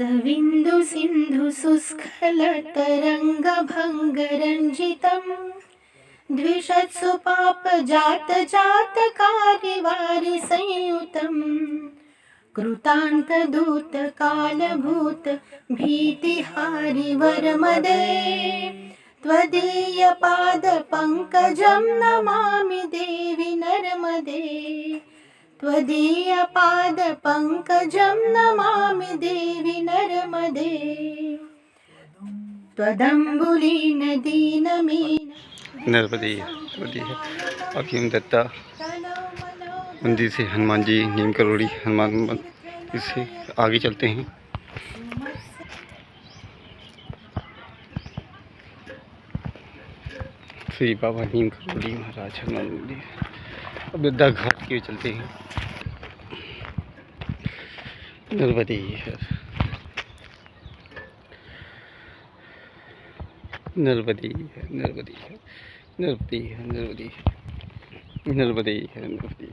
सविन्दु सिन्धु शुष्कलतरङ्गभङ्गरञ्जितं द्विषत्सु पापजातजातकारिवारि संयुतं कृतान्तदूतकालभूत भीतिहारि वरमदे त्वदीयपादपङ्कजं नमामि देवि नर्मदे त्वदीयपादपङ्कजं नमामि देवि नर्मदे त्वदम्बुलीनदीनमीन नर्मदे नर्मदे अफीम दत्ता मंदिर से हनुमान जी नीम करोड़ी हनुमान मंदिर से आगे चलते हैं। श्री बाबा नीम करोड़ी महाराज हनुमान मंदिर। अब दत्ता घाट के चलते हैं। नर्मदे नर्मदे नर्मदे नर्मदे नर्मदे नर्मदे नर्मदे।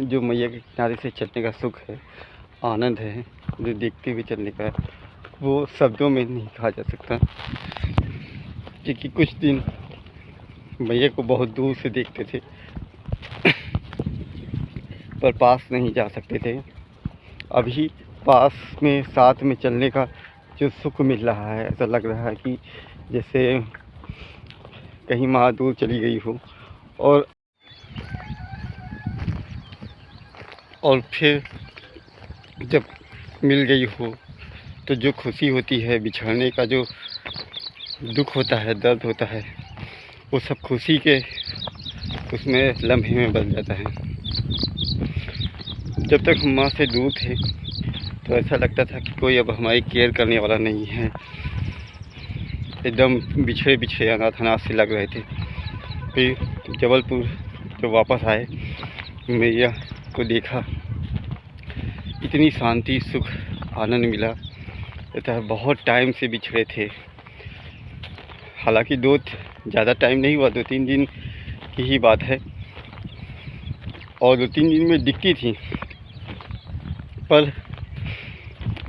जो मैया के किनारे से चलने का सुख है, आनंद है, जो देखते हुए चलने का, वो शब्दों में नहीं कहा जा सकता। क्योंकि कुछ दिन मैया को बहुत दूर से देखते थे पर पास नहीं जा सकते थे। अभी पास में साथ में चलने का जो सुख मिल रहा है, ऐसा लग रहा है कि जैसे कहीं महा दूर चली गई हो और फिर जब मिल गई हो तो जो खुशी होती है, बिछड़ने का जो दुख होता है, दर्द होता है, वो सब खुशी के उसमें लम्हे में बदल जाता है। जब तक हम माँ से दूर थे तो ऐसा लगता था कि कोई अब हमारी केयर करने वाला नहीं है। एकदम बिछड़े बिछड़े अनाथ अनाथ से लग रहे थे। फिर जबलपुर जब वापस आए, मैया को देखा, इतनी शांति, सुख, आनंद मिला। लगता बहुत टाइम से बिछड़े थे। हालांकि ज़्यादा टाइम नहीं हुआ, 2-3 दिन की ही बात है। और 2-3 दिन में दिखती थी, पर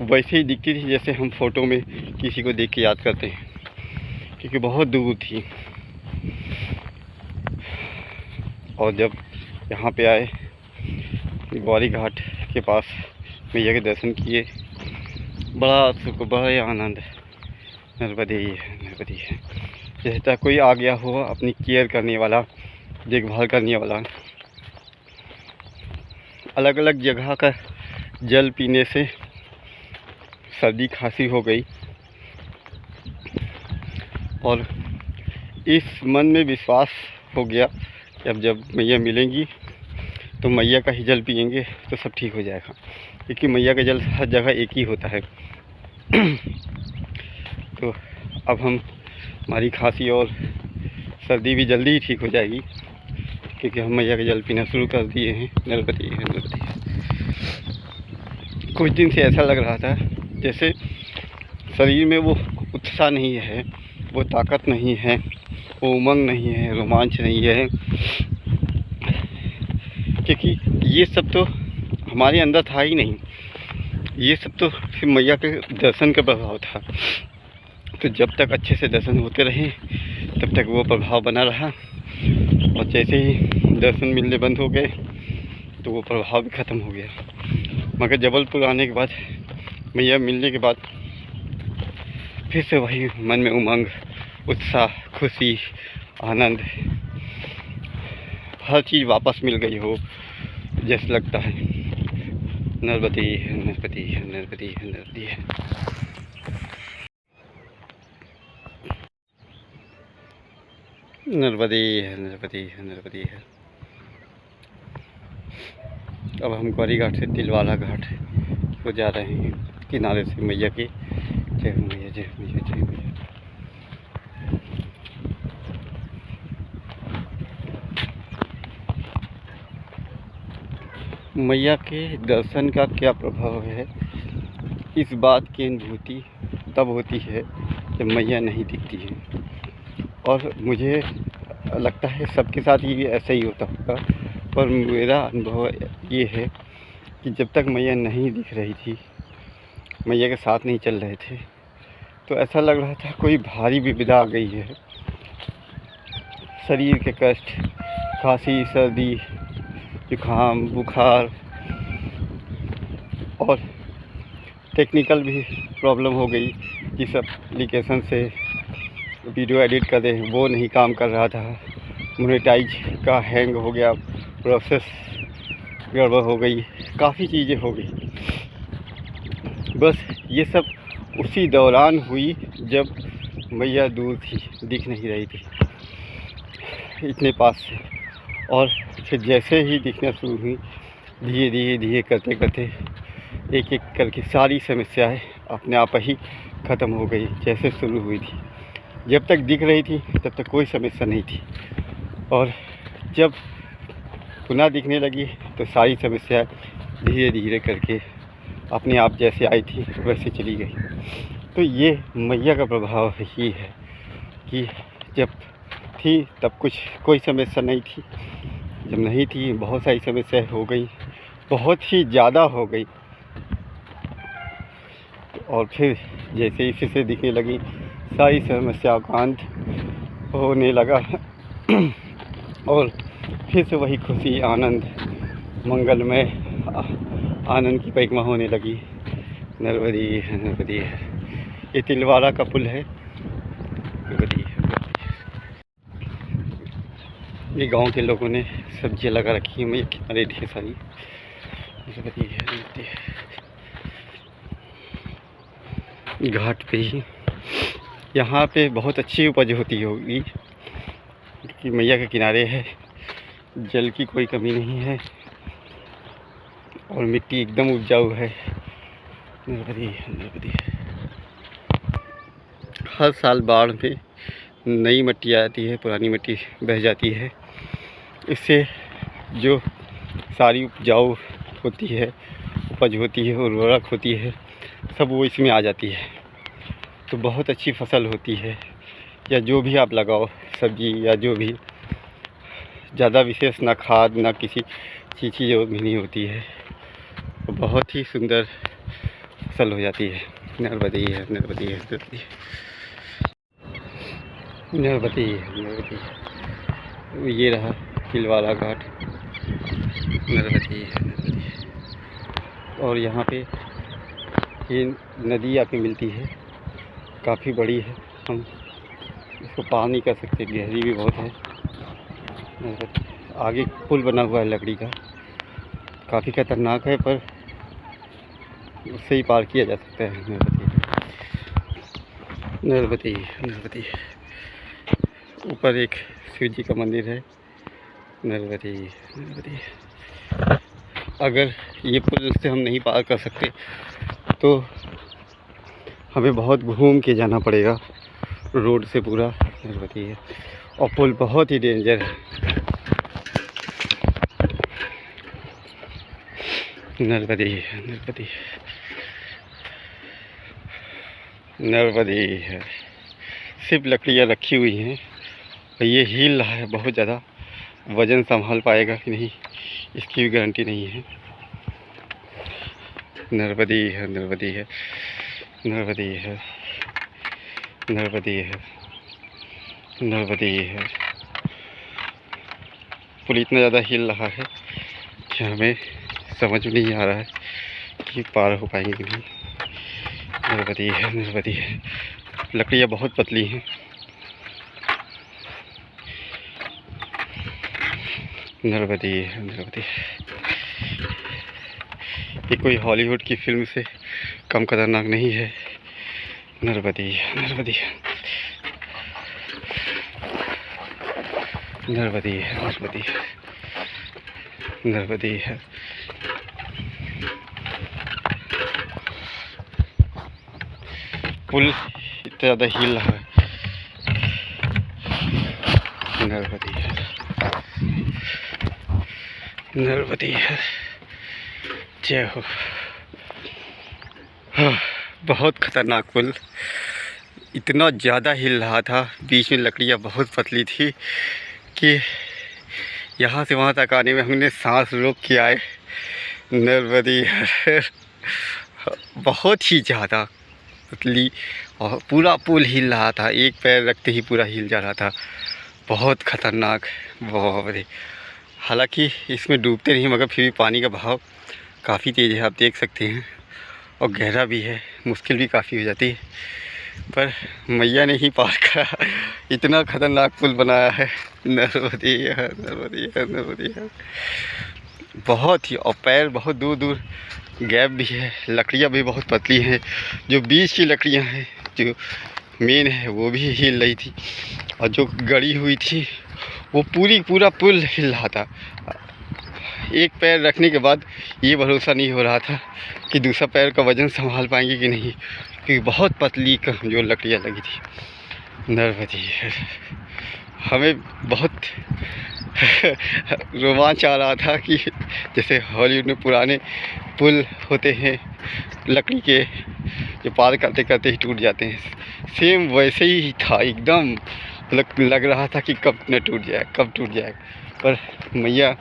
वैसे ही दिखती थी जैसे हम फ़ोटो में किसी को देख के याद करते हैं, क्योंकि बहुत दूर थी। और जब यहाँ पे आए, ग्वारी घाट के पास मैया के दर्शन किए, बड़ा सुख, बड़ा आनंद। नर्मदे नर्मदे। जैसा कोई आ गया हो अपनी केयर करने वाला, देखभाल करने वाला। अलग अलग जगह का जल पीने से सर्दी खांसी हो गई, और इस मन में विश्वास हो गया कि अब जब मैया मिलेंगी तो मैया का ही जल पिएंगे तो सब ठीक हो जाएगा। क्योंकि मैया का जल हर जगह एक ही होता है। तो अब हमारी खांसी और सर्दी भी जल्दी ही ठीक हो जाएगी, क्योंकि हम मैया का जल पीना शुरू कर दिए हैं। नर्मदे नर्मदे। कुछ दिन से ऐसा लग रहा था जैसे शरीर में वो उत्साह नहीं है, वो ताकत नहीं है, वो उमंग नहीं है, रोमांच नहीं है। क्योंकि ये सब तो हमारे अंदर था ही नहीं। ये सब तो सिर्फ मैया के दर्शन का प्रभाव था। तो जब तक अच्छे से दर्शन होते रहे तब तक वो प्रभाव बना रहा, और जैसे ही दर्शन मिलने बंद हो गए तो वो प्रभाव भी ख़त्म हो गया। मगर जबलपुर आने के बाद, मैया मिलने के बाद, फिर से वही मन में उमंग, उत्साह, खुशी, आनंद, हर चीज़ वापस मिल गई हो जैसे लगता है। नर्मदे नर्मदे नर्मदे नर्मदे। नर्मदे नर्मदे नर्मदे। अब हम ग्वारी घाट से तिलवाला घाट को जा रहे हैं, किनारे से मैया के। जय मैया, जय मैया, जय मैया। मैया के दर्शन का क्या प्रभाव है, इस बात की अनुभूति तब होती है जब मैया नहीं दिखती है। और मुझे लगता है सबके साथ ये ऐसा ही होता होगा, पर मेरा अनुभव ये है कि जब तक मैया नहीं दिख रही थी मैया के साथ नहीं चल रहे थे, तो ऐसा लग रहा था कोई भारी विपदा आ गई है। शरीर के कष्ट, खांसी, सर्दी, जुकाम, बुखार और टेक्निकल भी प्रॉब्लम हो गई। जिस एप्लीकेशन से वीडियो एडिट कर रहे हैं वो नहीं काम कर रहा था, मोनेटाइज का हैंग हो गया, प्रोसेस गड़बड़ हो गई, काफ़ी चीज़ें हो गई। बस ये सब उसी दौरान हुई जब मैया दूर थी, दिख नहीं रही थी इतने पास से। और फिर जैसे ही दिखना शुरू हुई, धीरे धीरे धीरे करते करते एक एक करके सारी समस्याएं अपने आप ही ख़त्म हो गई जैसे शुरू हुई थी। जब तक दिख रही थी तब तक कोई समस्या नहीं थी, और जब पुनः दिखने लगी तो सारी समस्याएं धीरे धीरे करके अपने आप जैसे आई थी वैसे चली गई। तो ये मैया का प्रभाव ही है कि जब थी तब कोई समस्या नहीं थी, जब नहीं थी बहुत सारी समस्याएं हो गई, बहुत ही ज़्यादा हो गई। और फिर जैसे ही फिर से दिखने लगी, सारी समस्याओं का अंत होने लगा और फिर से वही खुशी, आनंद, मंगलमय आनंद की परिक्रमा होने लगी। नर्मदी है, नर्मदी है। ये तिलवाड़ा का पुल है, नर्मदी है। ये गांव के लोगों ने सब्जियां लगा रखी है, मैं किनारे ढेर सारी। नर्मदी है, नर्मदी है। घाट पे ही यहाँ पे बहुत अच्छी उपज होती होगी कि मैया के किनारे है, जल की कोई कमी नहीं है और मिट्टी एकदम उपजाऊ है। नर्मदी है, नर्मदी है। हर साल बाढ़ में नई मिट्टी आती है, पुरानी मिट्टी बह जाती है। इससे जो सारी उपजाऊ होती है, उपज होती है, उर्वरक होती है, सब वो इसमें आ जाती है। तो बहुत अच्छी फसल होती है। या जो भी आप लगाओ सब्जी, या जो भी, ज़्यादा विशेष ना खाद ना किसी चीज़ की जरूरत भी नहीं होती है, तो बहुत ही सुंदर फसल हो जाती है। नर्मदी है, नर्मदी है, नर्मदी है, नर्मदी है, नर्मदी है। ये रहा तिलवाड़ा घाट, नर्मदी है, नर्मदी है। और यहाँ पे ये नदी आके मिलती है, काफ़ी बड़ी है, हम इसको पार नहीं कर सकते, गहरी भी बहुत है। आगे पुल बना हुआ है लकड़ी का, काफ़ी खतरनाक है पर उससे ही पार किया जा सकता है। नर्मदी, नर्मदी, ऊपर एक शिव जी का मंदिर है। नर्मदी, नर्मदी। अगर ये पुल से हम नहीं पार कर सकते तो हमें बहुत घूम के जाना पड़ेगा रोड से पूरा। नर्मदी है, और पुल बहुत ही डेंजर है। नर्मदी है, नर्मदी है, नर्मदी है। सिर्फ लकड़ियाँ रखी हुई हैं और ये हिल रहा है बहुत ज़्यादा। वज़न संभाल पाएगा कि नहीं इसकी भी गारंटी नहीं है। नर्मदी है, नर्मदी है, नर्मदी है, नर्मदी है, नर्मदी है। पुल इतना ज़्यादा हिल रहा है कि हमें समझ में नहीं आ रहा है कि पार हो पाएंगे कि नहीं। नर्मदी है, नर्मदी है। लकड़ियाँ बहुत पतली हैं। नर्मदी है, नर्मदी है। ये कोई हॉलीवुड की फिल्म से कम खतरनाक नहीं है। नर्मदी है, नर्मदी है, नर्मदी है, नर्मदी है, नर्मदी है। पुल इतना ज़्यादा हिल रहा है। नर्मदी है, नर्मदी है। जय हो। बहुत खतरनाक पुल, इतना ज़्यादा हिल रहा था, बीच में लकड़ियाँ बहुत पतली थी कि यहाँ से वहाँ तक आने में हमने सांस रोक के आए। नर्मदी है। बहुत ही ज़्यादा पतली, और पूरा पुल हिल रहा था, एक पैर रखते ही पूरा हिल जा रहा था। बहुत ख़तरनाक, बहुत। हालांकि इसमें डूबते नहीं, मगर फिर भी पानी का बहाव काफ़ी तेज़ है, आप देख सकते हैं, और गहरा भी है, मुश्किल भी काफ़ी हो जाती है, पर मैया ने ही पार करा। इतना ख़तरनाक पुल बनाया है नर्मदे हर, नर्मदे हर, नर्मदे हर। बहुत ही, और पैर बहुत दूर दूर गैप भी है, लकड़ियाँ भी बहुत पतली हैं, जो बीच की लकड़ियाँ हैं, जो मेन है वो भी हिल रही थी, और जो गड़ी हुई थी वो पूरा पुल हिल रहा था। एक पैर रखने के बाद ये भरोसा नहीं हो रहा था कि दूसरा पैर का वज़न संभाल पाएंगे कि नहीं, क्योंकि बहुत पतली जो लकड़ियाँ लगी थी। नर्मदे हमें बहुत रोमांच आ रहा था कि जैसे हॉलीवुड में पुराने पुल होते हैं लकड़ी के, जो पार करते करते ही टूट जाते हैं, सेम वैसे ही था एकदम। लग रहा था कि कब न टूट जाए, कब टूट जाए, पर मैया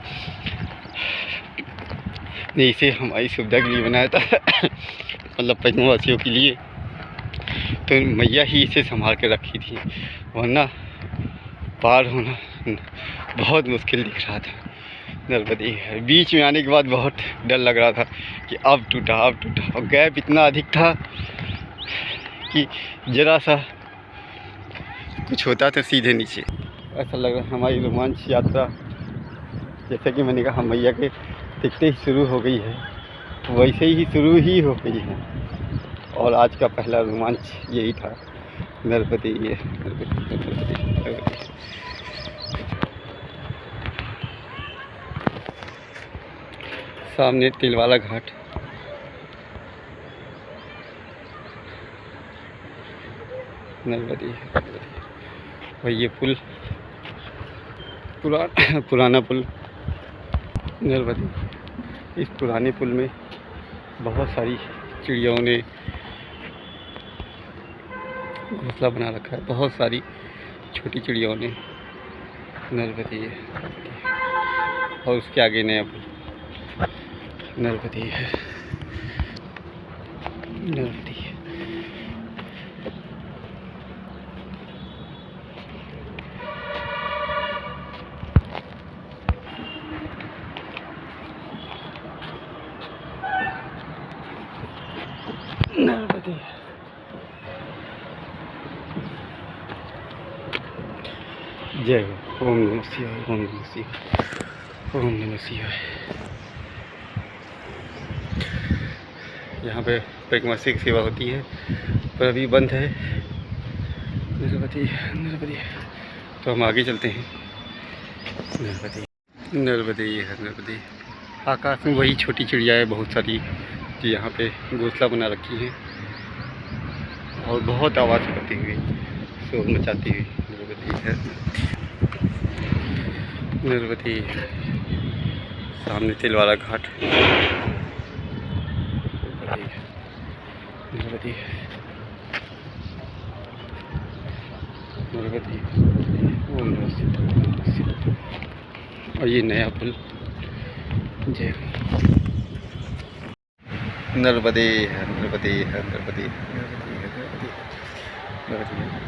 ने इसे हमारी सुविधा के लिए बनाया था, मतलब पैदवासियों के लिए, तो मैया ही इसे संभाल के रखी थी, वरना पार होना बहुत मुश्किल दिख रहा था। नर्मदे बीच में आने के बाद बहुत डर लग रहा था कि अब टूटा, और गैप इतना अधिक था कि ज़रा सा कुछ होता तो सीधे नीचे। ऐसा लग रहा है हमारी रोमांच यात्रा, जैसे कि मैंने कहा, मैया के दिखते ही शुरू हो गई है, वैसे ही शुरू ही हो गई है, और आज का पहला रोमांच यही था। नर्मदे सामने तिलवाला घाट, नर्मदे, और ये पुल पुराना पुल नर्मदे। इस पुराने पुल में बहुत सारी चिड़ियों ने घोंसला बना रखा है, बहुत सारी छोटी चिड़ियों ने। नर्मदे और उसके आगे नया पुल। नर्मदे है, नर्मदे। नर्मदे जय हो। ओम नमः शिवाय, ओम नमः शिवाय, ओम नमः शिवाय। यहाँ पे परिक्रमा की सेवा होती है, पर अभी बंद है। नर्मदे तो हम आगे चलते हैं। नर्मदे आकाश में वही छोटी चिड़िया है बहुत सारी, जो यहाँ पे घोंसला बना रखी है, और बहुत आवाज़ करती हुई, शोर मचाती हुई। नर्मदे सामने तिलवाला घाट। नर्मदे ओम नमः शिवाय। और ये नया पुल। जय नर्मदे है, नर्मदे है, नर्मदे है, नर्मदे है, नर्मदे है।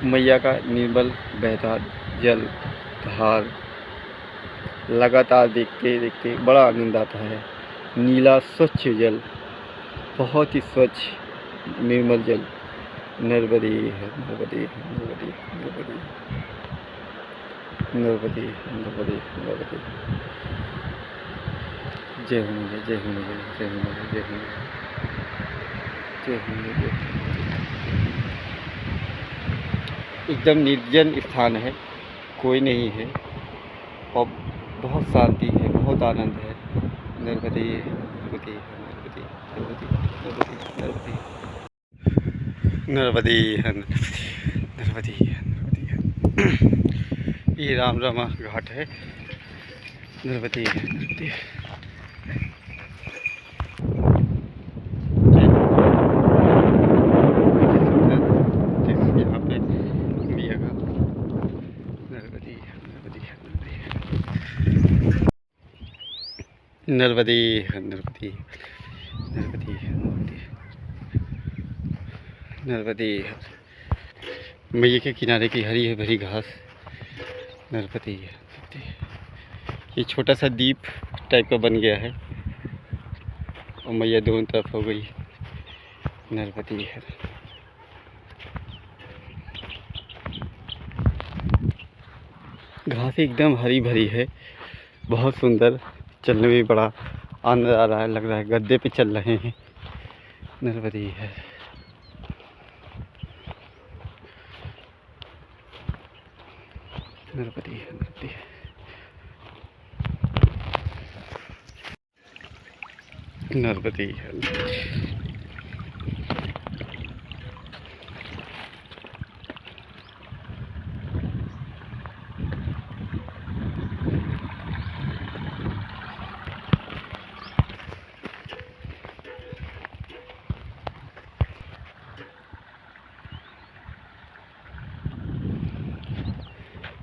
मैया का निर्मल बहता जल धार लगातार देखते देखते बड़ा आनंद आता है। नीला स्वच्छ जल, बहुत ही स्वच्छ निर्मल जल। नर्मदे है, नर्मदे है, नर्मदे, नर्मदे, नर्मदे, नर्मदे, नर्मदे। जय हो मैया, जय हो मैया, जय हो मैया, जय हो मैया, जय हो मैया। एकदम निर्जन स्थान है, कोई नहीं है, और बहुत शांति है, बहुत आनंद है। नर्मदे, नर्मदे, नर्मदे, नर्मदे, नर्मदे, नर्मदे, नर्मदे, नर्मदे। ये रामा घाट है। नर्मदे, नर्मदे। नर्मदे नर्मदे नर्मदे नर्मदे नर्मदे। मैया के किनारे की हरी भरी घास। नर्मदे नर्मदे। ये छोटा सा द्वीप टाइप का बन गया है और मैया दोनों तरफ हो गई। नर्मदे है। घास एकदम हरी भरी है, बहुत सुंदर। चलने में बड़ा आनंद आ रहा है, लग रहा है गद्दे पे चल रहे हैं। नर्मदे है। नर्मदे है नर्मदे। नर्मदे है।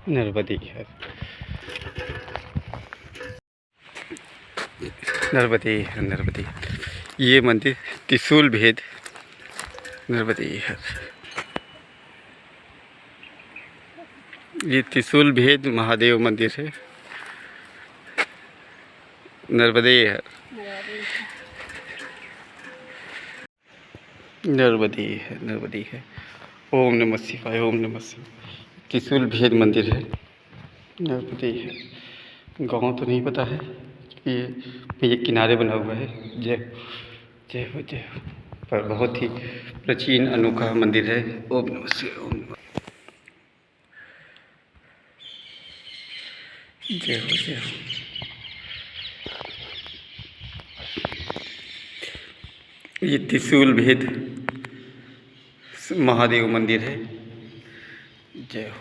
नर्मदे है। नर्मदे है नर्मदे। ये मंदिर त्रिशूल भेद नर्मदे है। ये त्रिशूल भेद महादेव मंदिर है। नर्मदे है। नर्मदे है नर्मदे है। ओम नमः शिवाय ओम नमः शिवाय। त्रिशूल भेद मंदिर है। नर्मदे है। गाँव तो नहीं पता है कि ये किनारे बना हुआ है। जय जय हो जय हो। पर बहुत ही प्राचीन अनोखा मंदिर है। ओम नमः शिवाय ओम नमः। जय हो जय हो। ये त्रिशूल भेद महादेव मंदिर है। जय हो।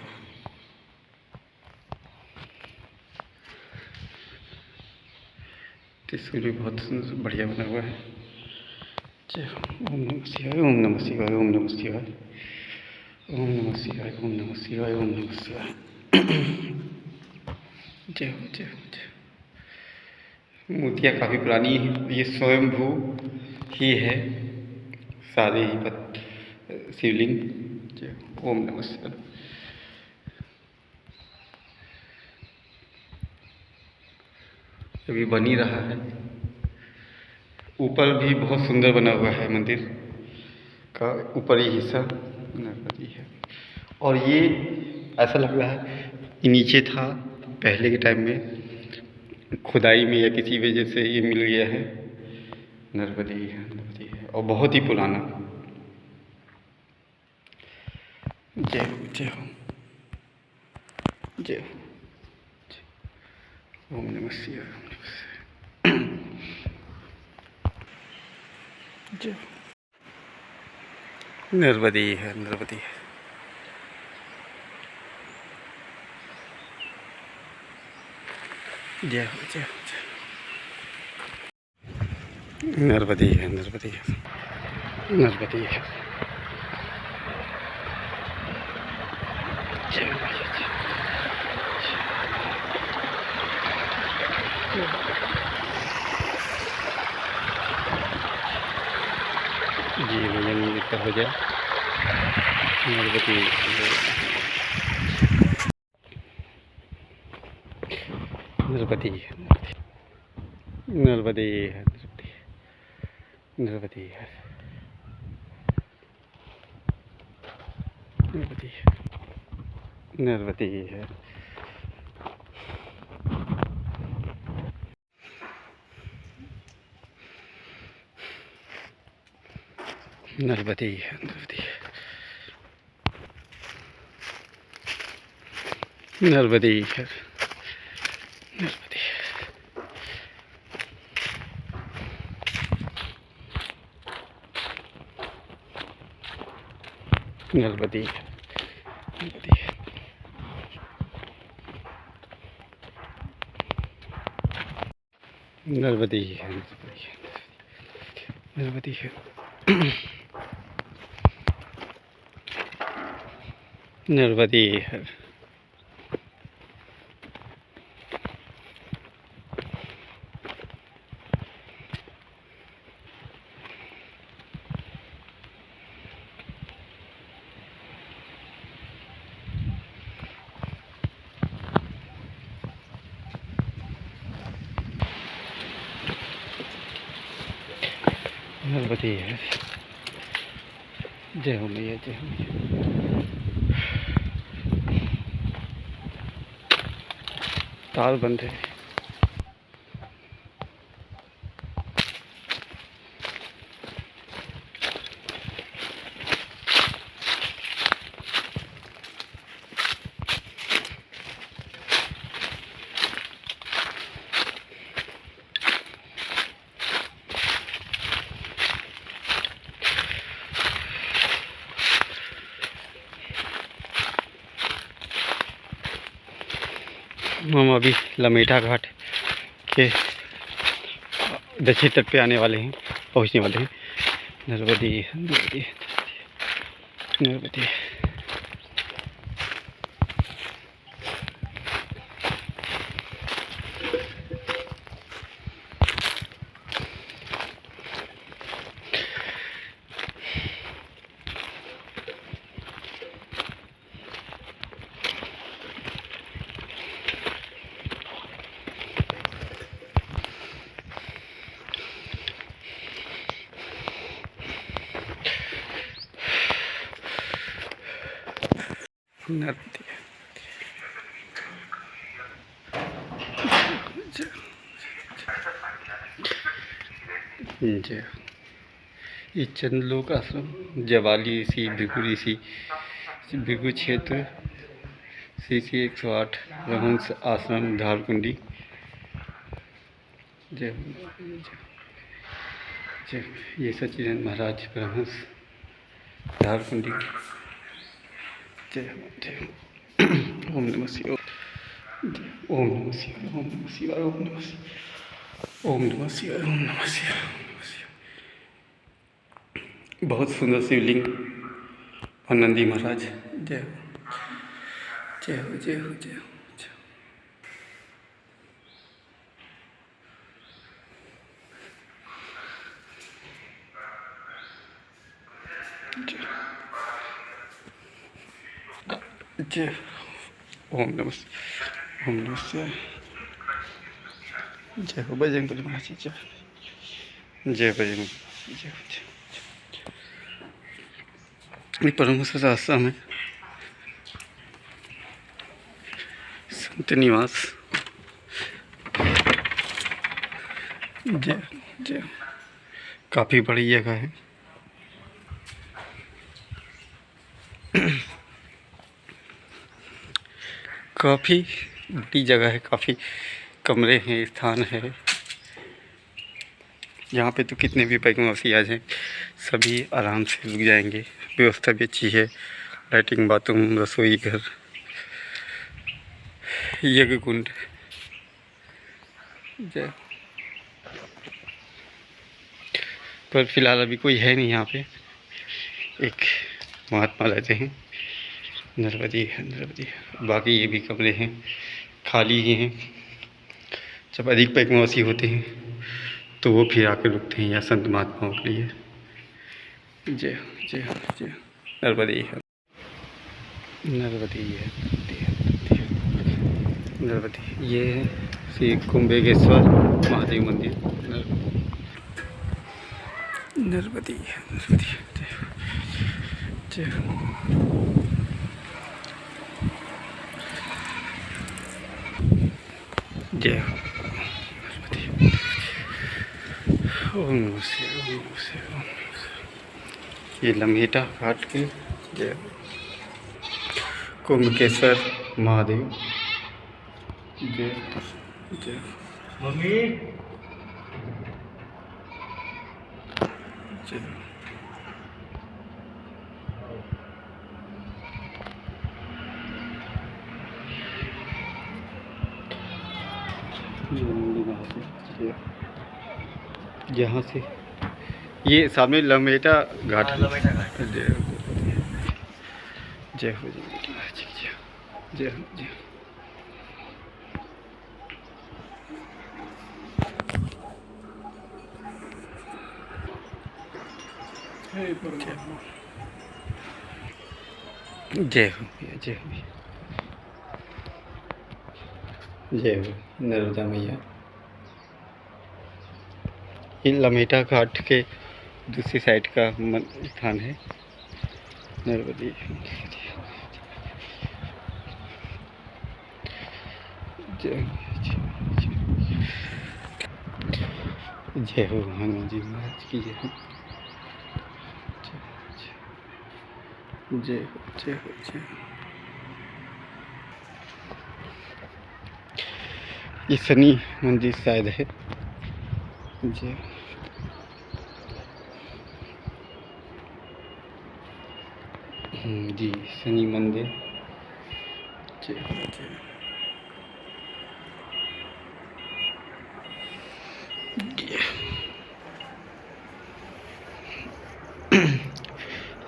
त्रिशूल भी बहुत बढ़िया बना हुआ है। जय हो। ओम नमः शिवाय ओम नमः शिवाय ओम नमः शिवाय ओम नमः शिवाय ओम नमः शिवाय ओम नमः शिवाय। जय हो जय हो जय हो। मूर्तियाँ काफ़ी पुरानी हैं। ये स्वयंभू ही है, सारे ही शिवलिंग। जय हो। ओम नमः शिवाय। अभी बन ही रहा है। ऊपर भी बहुत सुंदर बना हुआ है मंदिर का ऊपरी हिस्सा। नर्मदे है। और ये ऐसा लग रहा है कि नीचे था पहले के टाइम में, खुदाई में या किसी वजह से ये मिल गया है। नर्मदे है और बहुत ही पुराना। जय हो जय हो जय हो। ओम नमः शिवाय ओम नमः शिवाय। जय हो। नर्मदे है नर्मदे है। जय हो जय हो जय हो। नर्मदे है नर्मदे है नर्मदे है। जय हो जय हो। जी भैया मंदिर का हो जाए। नर्मदे नर्मदे नर्मदे है नर्मदे है नर्मदे है नर्मदे है। नर्मदे है नर्मदे नर्मदे है नर्मदे। नर्मदे नर्मदे। नर्मदे है नर्मदे है नर्मदे है। नर्मदे है। जय हो मैया, जय हो मैया। तार बंद है। हम अभी लमेटा घाट के दक्षिण तट पे आने वाले हैं, पहुंचने वाले हैं। नर्मदे नर्मदे नर्मदे। नर्मदे। जय। ये चंद्रलोक आश्रम जवाली ऋषि भृगु ऋषि भृगु क्षेत्र CC 108 रघुवंश आश्रम धारकुंडी। जय जय। ये सच्चिदानंद महाराज परमहंस धारकुंडी। जय जय। ओम नमः शिवाय। ओम नमः शिवाय। ओम नमः शिवाय। ओम नमः शिवाय। ओम नमः शिवाय। ओम नमः शिवाय। बहुत सुंदर शिवलिंग और नंदी महाराज। जय हो जय हो जय हो जय हो। जय। ओम नमः ओम नमः शिवाय। जय हो बजरंगबली महाराज की जय। जय बजरंग जय हो जय। ये परमहंस आश्रम है, संत निवास। जय जय। काफ़ी बड़ी जगह है। काफ़ी बड़ी जगह है, काफ़ी कमरे हैं, स्थान है। यहाँ पे तो कितने भी बैकुंठी आ जाएं सभी आराम से रुक जाएंगे। व्यवस्था भी अच्छी है, लैट्रिन बाथरूम रसोई घर यज्ञ कुंड। जय। पर फिलहाल अभी कोई है नहीं यहाँ पे। एक महात्मा रहते हैं। नर्मदे नर्मदे। बाकी ये भी कमरे हैं, खाली ही हैं। जब अधिक बैकुंठी होते हैं तो वो फिर आके रुकते हैं या संत महात्माओं के लिए। जय जय जय। नर्मदे नर्मदे नर्मदे। ये है श्री कुंभेश्वर महादेव मंदिर। नर्मदे नर्मदे जय। जय ओम नमः शिवाय। ओम नमः शिवाय। ये लमेटा घाट के जय कुंभकेश्वर महादेव। जय जय। मम्मी जय। यहाँ से ये सामने लमेटा घाट है। जय जय हो जय हो जय। जय हो जय हो जय हो नर्मदा मैया। ये लमेटा घाट के दूसरी साइड का स्थान है नर्मदे। जय जय हो हनुमान जी महाराज की जय हो। जय हो जय हो जय हो। ये शनि मंदिर शायद है। जय जी शनि मंदिर। जय हो जय हो।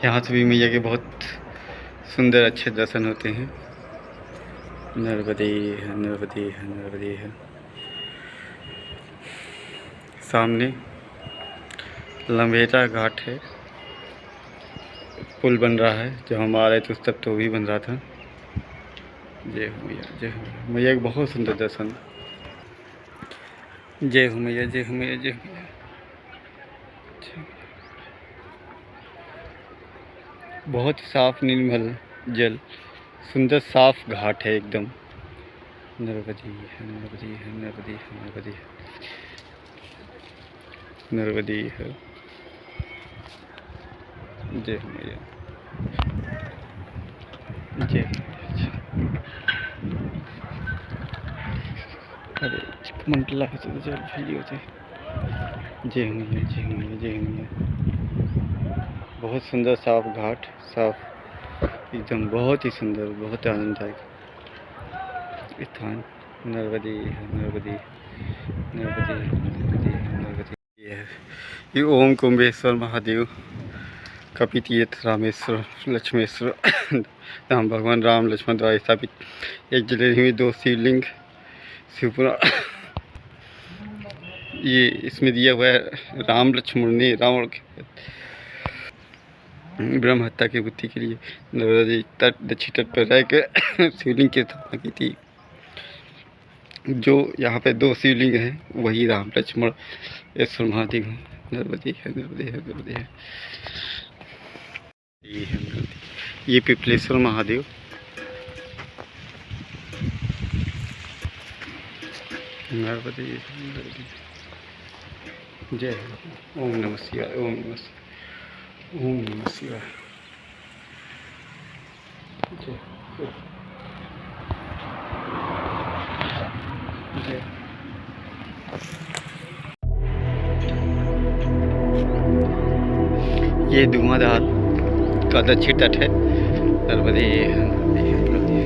यहाँ से भी मैया के बहुत सुंदर अच्छे दर्शन होते हैं। नर्मदे है नर्मदे है नर्मदे है। सामने लंबेटा घाट है, पुल बन रहा है। जब हम आ रहे थे उस तब तो भी बन रहा था। जय हो मैया जय हो मैया के बहुत सुंदर दर्शन। जय हो मैया जय हो मैया जय हो मैया। बहुत साफ निर्मल जल, सुंदर साफ घाट है एकदम। नर्मदे है नर्मदे है नर्मदे है नर्मदे है नर्मदे है। जय हो मैया जय। अरे मंडला है तो जल फैली होते। जय हो मैया जय हो मैया जय हो मैया। बहुत सुंदर साफ घाट, साफ एकदम, बहुत ही सुंदर, बहुत आनंददायक स्थान। नर्मदे है नर्मदे नर्मदे नर्मदे नर्मदे। ये ओम कुंभेश्वर महादेव कपितीर्थ रामेश्वर लक्ष्मेश्वर राम भगवान राम लक्ष्मण द्वारा स्थापित एक जलेरी हुई 2 शिवलिंग शिवपुराण। ये इसमें दिया हुआ है राम लक्ष्मण ने रावण के ब्रह्म हत्या की बुद्धि के लिए नर्मदा तट दक्षिण तट पर रहकर शिवलिंग की स्थापना की थी। जो यहाँ पे 2 शिवलिंग हैं वही राम लक्ष्मण ईश्वर महादेव हैं। नर्मदे है नर्मदे है नर्मदे है। ये पिपलेश्वर महादेव। नर्मदे नर्मदे। जय ओम नमः शिवाय ओम नमः शिवाय ओम नमः शिवाय। जय जय। ये धुआंधार का दक्षिण तट है। नर्मदे नर्मदे नर्मदे।